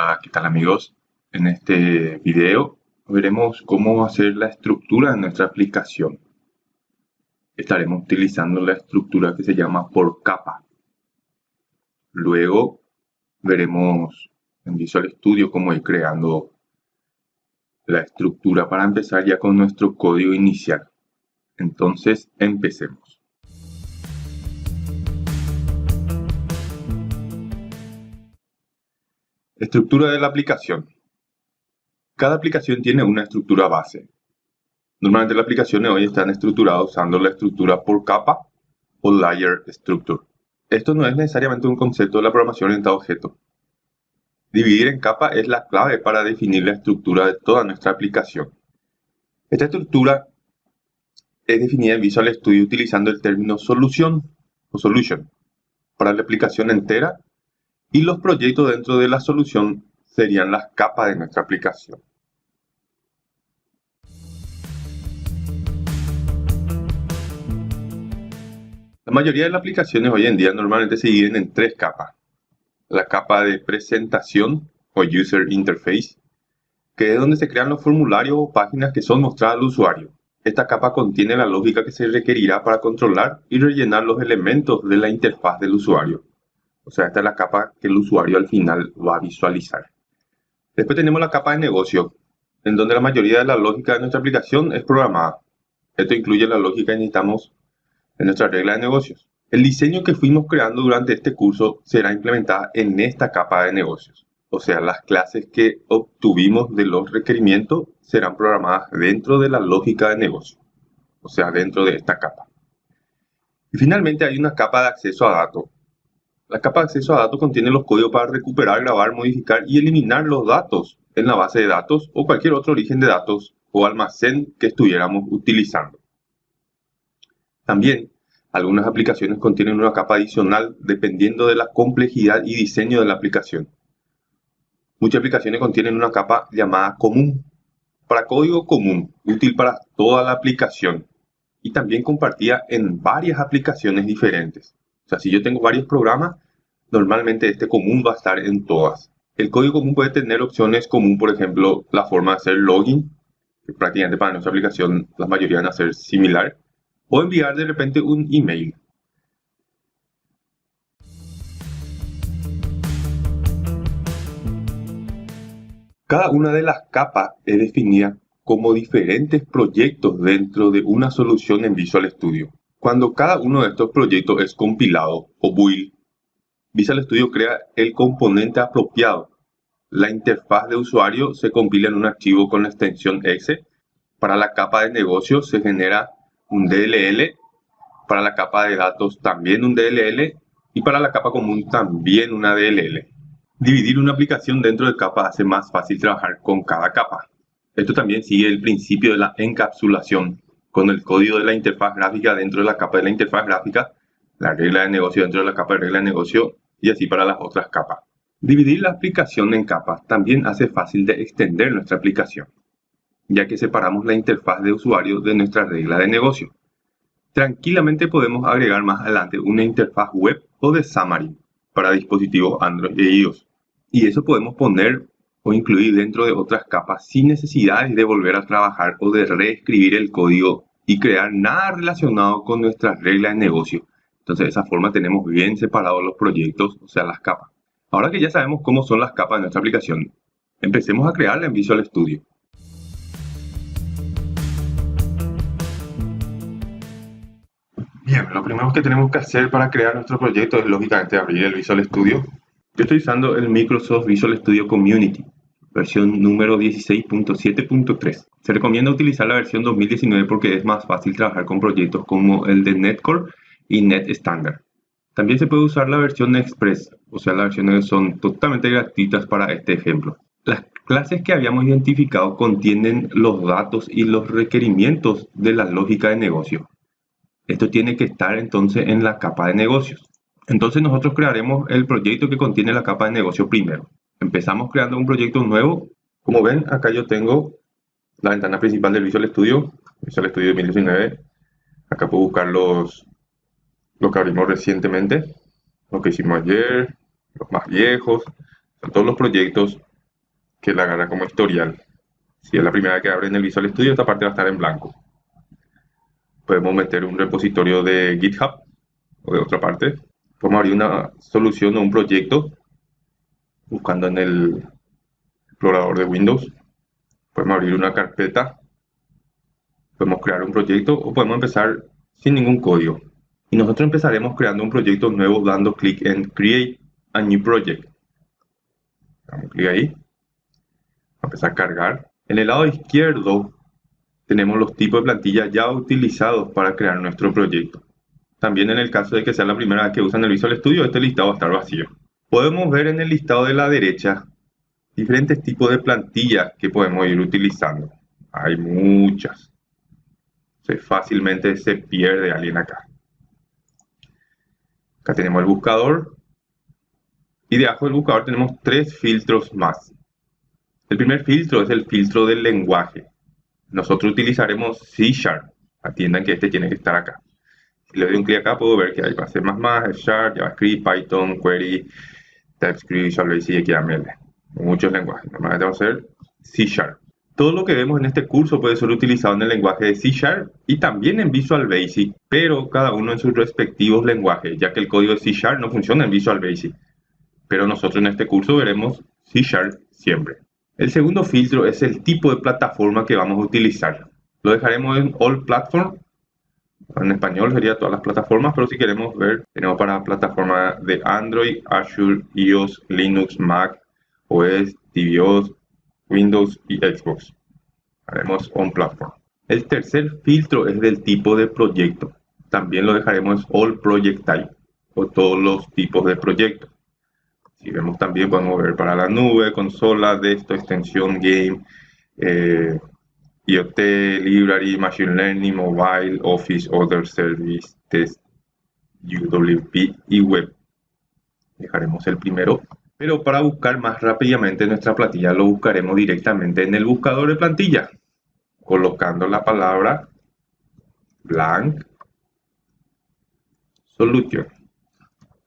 Hola, ¿qué tal amigos? En este video veremos cómo hacer la estructura de nuestra aplicación. Estaremos utilizando la estructura que se llama por capa. Luego veremos en Visual Studio cómo ir creando la estructura para empezar ya con nuestro código inicial. Entonces, empecemos. Estructura de la aplicación. Cada aplicación tiene una estructura base. Normalmente las aplicaciones hoy están estructuradas usando la estructura por capa o Layer Structure. Esto no es necesariamente un concepto de la programación orientada a objetos. Dividir en capa es la clave para definir la estructura de toda nuestra aplicación. Esta estructura es definida en Visual Studio utilizando el término solución o solution para la aplicación entera, y los proyectos dentro de la solución serían las capas de nuestra aplicación. La mayoría de las aplicaciones hoy en día normalmente se dividen en tres capas. La capa de presentación o User Interface, que es donde se crean los formularios o páginas que son mostradas al usuario. Esta capa contiene la lógica que se requerirá para controlar y rellenar los elementos de la interfaz del usuario. O sea, esta es la capa que el usuario al final va a visualizar. Después tenemos la capa de negocio, en donde la mayoría de la lógica de nuestra aplicación es programada. Esto incluye la lógica que necesitamos en nuestra regla de negocios. El diseño que fuimos creando durante este curso será implementada en esta capa de negocios. O sea, las clases que obtuvimos de los requerimientos serán programadas dentro de la lógica de negocio. O sea, dentro de esta capa. Y finalmente hay una capa de acceso a datos. La capa de acceso a datos contiene los códigos para recuperar, grabar, modificar y eliminar los datos en la base de datos o cualquier otro origen de datos o almacén que estuviéramos utilizando. También, algunas aplicaciones contienen una capa adicional dependiendo de la complejidad y diseño de la aplicación. Muchas aplicaciones contienen una capa llamada común, para código común, útil para toda la aplicación y también compartida en varias aplicaciones diferentes. O sea, si yo tengo varios programas, normalmente este común va a estar en todas. El código común puede tener opciones común, por ejemplo, la forma de hacer login, que prácticamente para nuestra aplicación la mayoría van a ser similar, o enviar de repente un email. Cada una de las capas es definida como diferentes proyectos dentro de una solución en Visual Studio. Cuando cada uno de estos proyectos es compilado o build, Visual Studio crea el componente apropiado. La interfaz de usuario se compila en un archivo con la extensión exe. Para la capa de negocio se genera un DLL. Para la capa de datos también un DLL. Y para la capa común también una DLL. Dividir una aplicación dentro de capas hace más fácil trabajar con cada capa. Esto también sigue el principio de la encapsulación, con el código de la interfaz gráfica dentro de la capa de la interfaz gráfica, la regla de negocio dentro de la capa de regla de negocio y así para las otras capas. Dividir la aplicación en capas también hace fácil de extender nuestra aplicación, ya que separamos la interfaz de usuario de nuestra regla de negocio. Tranquilamente podemos agregar más adelante una interfaz web o de Xamarin para dispositivos Android e iOS. Y eso podemos poner o incluir dentro de otras capas sin necesidad de volver a trabajar o de reescribir el código y crear nada relacionado con nuestra regla de negocio. Entonces de esa forma tenemos bien separados los proyectos, o sea las capas. Ahora que ya sabemos cómo son las capas de nuestra aplicación, empecemos a crearla en Visual Studio. Bien, lo primero que tenemos que hacer para crear nuestro proyecto es lógicamente abrir el Visual Studio. Yo estoy usando el Microsoft Visual Studio Community, versión número 16.7.3. Se recomienda utilizar la versión 2019 porque es más fácil trabajar con proyectos como el de NetCore y NetStandard. También se puede usar la versión Express, o sea, las versiones son totalmente gratuitas para este ejemplo. Las clases que habíamos identificado contienen los datos y los requerimientos de la lógica de negocio. Esto tiene que estar entonces en la capa de negocios. Entonces nosotros crearemos el proyecto que contiene la capa de negocio primero. Empezamos creando un proyecto nuevo. Como ven, acá yo tengo la ventana principal del Visual Studio 2019. Acá puedo buscar lo que abrimos recientemente, lo que hicimos ayer, los más viejos, todos los proyectos que la agarra como historial. Si es la primera vez que abren el Visual Studio, esta parte va a estar en blanco. Podemos meter un repositorio de GitHub o de otra parte. Podemos abrir una solución o un proyecto buscando en el explorador de Windows. Podemos abrir una carpeta, podemos crear un proyecto o podemos empezar sin ningún código. Y nosotros empezaremos creando un proyecto nuevo dando clic en Create a New Project. Damos clic ahí. Va a empezar a cargar. En el lado izquierdo tenemos los tipos de plantilla ya utilizados para crear nuestro proyecto. También en el caso de que sea la primera vez que usan el Visual Studio, este listado va a estar vacío. Podemos ver en el listado de la derecha diferentes tipos de plantillas que podemos ir utilizando. Hay muchas. Fácilmente se pierde alguien acá. Acá tenemos el buscador. Y debajo del buscador tenemos 3 filtros más. El primer filtro es el filtro del lenguaje. Nosotros utilizaremos C#. Atiendan que este tiene que estar acá. Si le doy un clic acá puedo ver que hay C++, Sharp, JavaScript, Python, Query, TypeScript, Visual Basic y XML. Muchos lenguajes. Normalmente va a ser C#. Todo lo que vemos en este curso puede ser utilizado en el lenguaje de C# y también en Visual Basic, pero cada uno en sus respectivos lenguajes, ya que el código de C# no funciona en Visual Basic. Pero nosotros en este curso veremos C# siempre. El segundo filtro es el tipo de plataforma que vamos a utilizar. Lo dejaremos en All Platform. En español sería todas las plataformas, pero si queremos ver, tenemos para plataformas de Android, Azure, iOS, Linux, Mac, OS, tvOS, Windows y Xbox. Haremos On Platform. El tercer filtro es del tipo de proyecto. También lo dejaremos All Project Type, o todos los tipos de proyectos. Si vemos también podemos ver para la nube, consola, desktop, extensión, game, IoT, library, machine learning, mobile, office, other service, test, UWP y web. Dejaremos el primero. Pero para buscar más rápidamente nuestra plantilla lo buscaremos directamente en el buscador de plantilla, colocando la palabra blank solution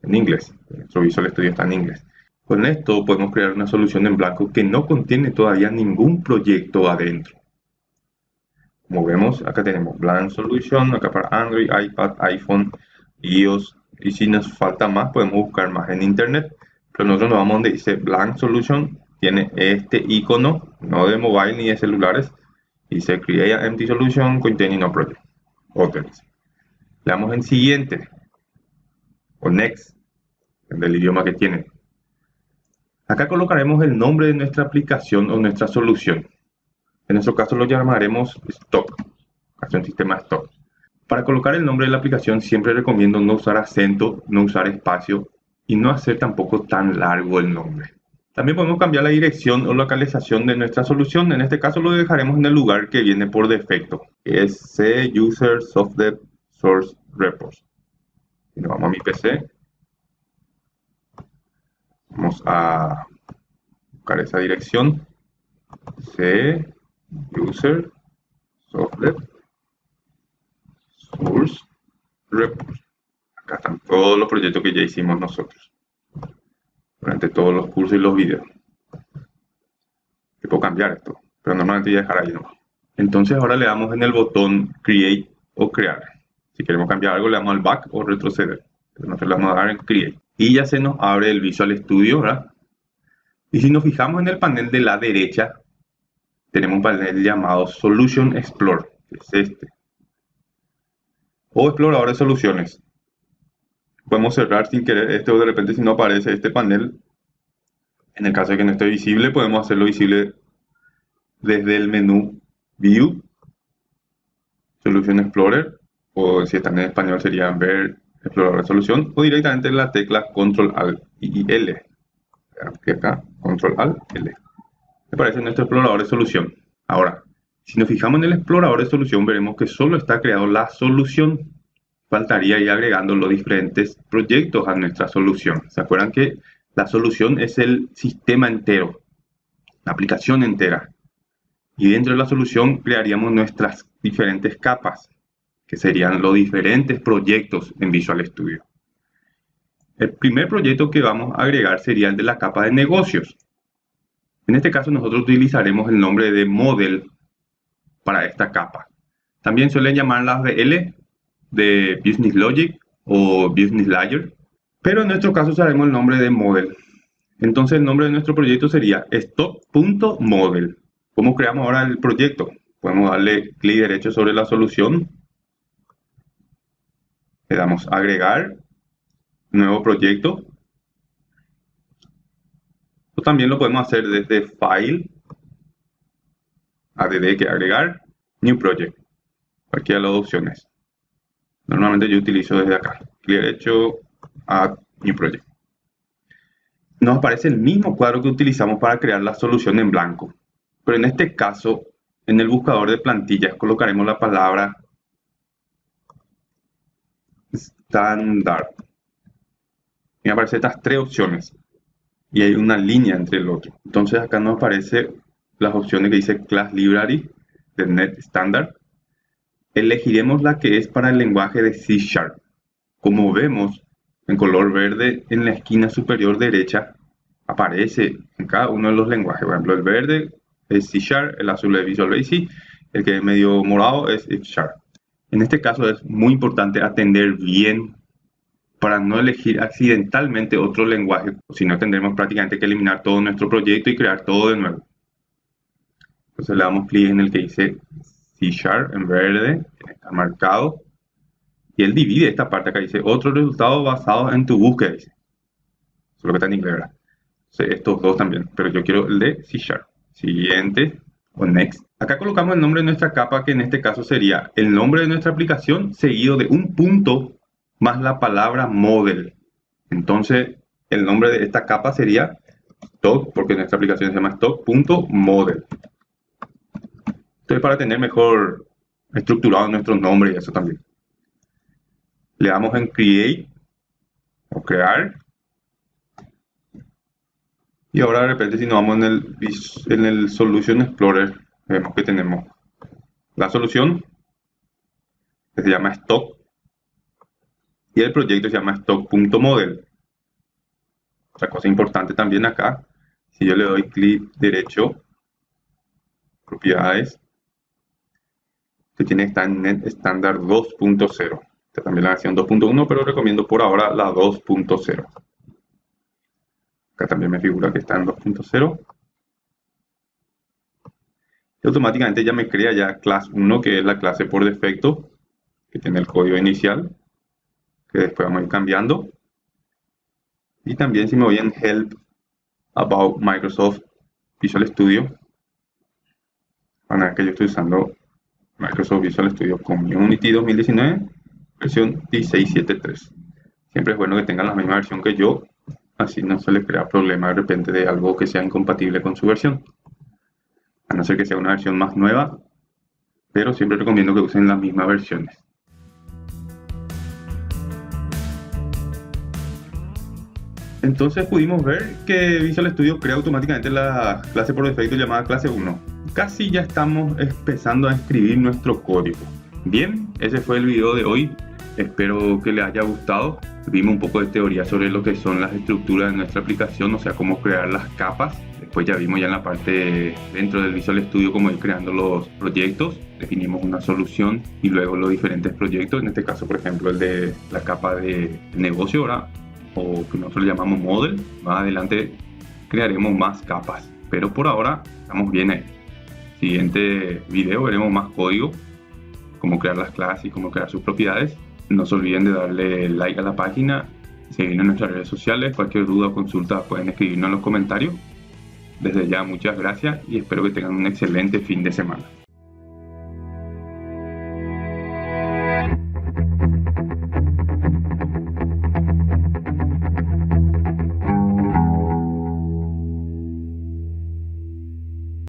en inglés. Nuestro Visual Studio está en inglés. Con esto podemos crear una solución en blanco que no contiene todavía ningún proyecto adentro. Como vemos, acá tenemos blank solution, acá para Android, iPad, iPhone, iOS. Y si nos falta más, podemos buscar más en internet. Pero nosotros nos vamos donde dice blank solution, tiene este icono, no de mobile ni de celulares. Dice create an empty solution containing no project. Others. Le damos en siguiente o next, del idioma que tiene. Acá colocaremos el nombre de nuestra aplicación o nuestra solución. En nuestro caso lo llamaremos stock, aplicación sistema stock. Para colocar el nombre de la aplicación siempre recomiendo no usar acento, no usar espacio y no hacer tampoco tan largo el nombre. También podemos cambiar la dirección o localización de nuestra solución. En este caso lo dejaremos en el lugar que viene por defecto, que es C User Software Source Repos. Y nos vamos a mi PC. Vamos a buscar esa dirección. C User Software Source Repos. Acá están todos los proyectos que ya hicimos nosotros durante todos los cursos y los videos. Que puedo cambiar esto, pero normalmente voy a dejar ahí nomás. Entonces ahora le damos en el botón Create o Crear. Si queremos cambiar algo le damos al Back o retroceder. Entonces nosotros le vamos a dar en Create. Y ya se nos abre el Visual Studio, ¿verdad? Y si nos fijamos en el panel de la derecha, tenemos un panel llamado Solution Explorer, que es este. O explorador de soluciones. Podemos cerrar sin querer este o de repente si no aparece este panel. En el caso de que no esté visible, podemos hacerlo visible desde el menú View, Solution Explorer, o si está en español sería ver explorador de solución, o directamente en la tecla Control Alt y L. Acá, Control Alt L. Me parece nuestro explorador de solución. Ahora, si nos fijamos en el explorador de solución, veremos que solo está creado la solución. Faltaría ir agregando los diferentes proyectos a nuestra solución. ¿Se acuerdan que la solución es el sistema entero, la aplicación entera? Y dentro de la solución crearíamos nuestras diferentes capas, que serían los diferentes proyectos en Visual Studio. El primer proyecto que vamos a agregar sería el de la capa de negocios. En este caso nosotros utilizaremos el nombre de model para esta capa. También suelen llamarlas BL de Business Logic o Business Layer, pero en nuestro caso usaremos el nombre de model. Entonces el nombre de nuestro proyecto sería stock.model. ¿Cómo creamos ahora el proyecto? Podemos darle clic derecho sobre la solución, le damos agregar, nuevo proyecto. Esto también lo podemos hacer desde File, add que agregar, New Project, cualquiera de las opciones. Normalmente yo utilizo desde acá, clic derecho, Add New Project. Nos aparece el mismo cuadro que utilizamos para crear la solución en blanco, pero en este caso, en el buscador de plantillas colocaremos la palabra Standard. Me aparecen estas tres opciones y hay una línea entre el otro. Entonces acá nos aparecen las opciones que dice Class Library de Net Standard. Elegiremos la que es para el lenguaje de C#. Como vemos en color verde en la esquina superior derecha aparece en cada uno de los lenguajes. Por ejemplo, el verde es C#, el azul es Visual Basic, el que es medio morado es F#. En este caso es muy importante atender bien para no elegir accidentalmente otro lenguaje, si no tendremos prácticamente que eliminar todo nuestro proyecto y crear todo de nuevo. Entonces le damos clic en el que dice C# en verde, está marcado, y él divide esta parte acá, dice otro resultado basado en tu búsqueda, dice. Eso es lo que está en inglés, ¿verdad? Entonces, estos dos también, pero yo quiero el de C#. Siguiente o next. Acá colocamos el nombre de nuestra capa, que en este caso sería el nombre de nuestra aplicación seguido de un punto más la palabra model. Entonces el nombre de esta capa sería stock, porque nuestra aplicación se llama stock.model. Entonces, para tener mejor estructurado nuestros nombres y eso también, le damos en create o crear. Y ahora de repente, si nos vamos en el Solution Explorer, vemos que tenemos la solución que se llama stock y el proyecto se llama stock.model. Otra cosa importante también acá, si yo le doy clic derecho, propiedades, que tiene que estar en Net Standard 2.0. También la versión 2.1, pero recomiendo por ahora la 2.0. Acá también me figura que está en 2.0. Y automáticamente ya me crea ya class 1, que es la clase por defecto, que tiene el código inicial, que después vamos a ir cambiando. Y también si me voy en Help About Microsoft Visual Studio, van a ver que yo estoy usando Microsoft Visual Studio Community 2019, versión 16.7.3. Siempre es bueno que tengan la misma versión que yo, así no se les crea problema de repente de algo que sea incompatible con su versión. A no ser que sea una versión más nueva, pero siempre recomiendo que usen las mismas versiones. Entonces pudimos ver que Visual Studio crea automáticamente la clase por defecto llamada clase 1. Casi ya estamos empezando a escribir nuestro código. Bien, ese fue el video de hoy. Espero que les haya gustado. Vimos un poco de teoría sobre lo que son las estructuras de nuestra aplicación, o sea, cómo crear las capas. Después ya vimos ya en la parte dentro del Visual Studio cómo ir creando los proyectos. Definimos una solución y luego los diferentes proyectos. En este caso, por ejemplo, el de la capa de negocio, ¿verdad? O que nosotros le llamamos model. Más adelante crearemos más capas, pero por ahora estamos bien ahí. Siguiente video veremos más código, cómo crear las clases y cómo crear sus propiedades. No se olviden de darle like a la página, seguirnos en nuestras redes sociales. Cualquier duda o consulta pueden escribirnos en los comentarios. Desde ya muchas gracias y espero que tengan un excelente fin de semana.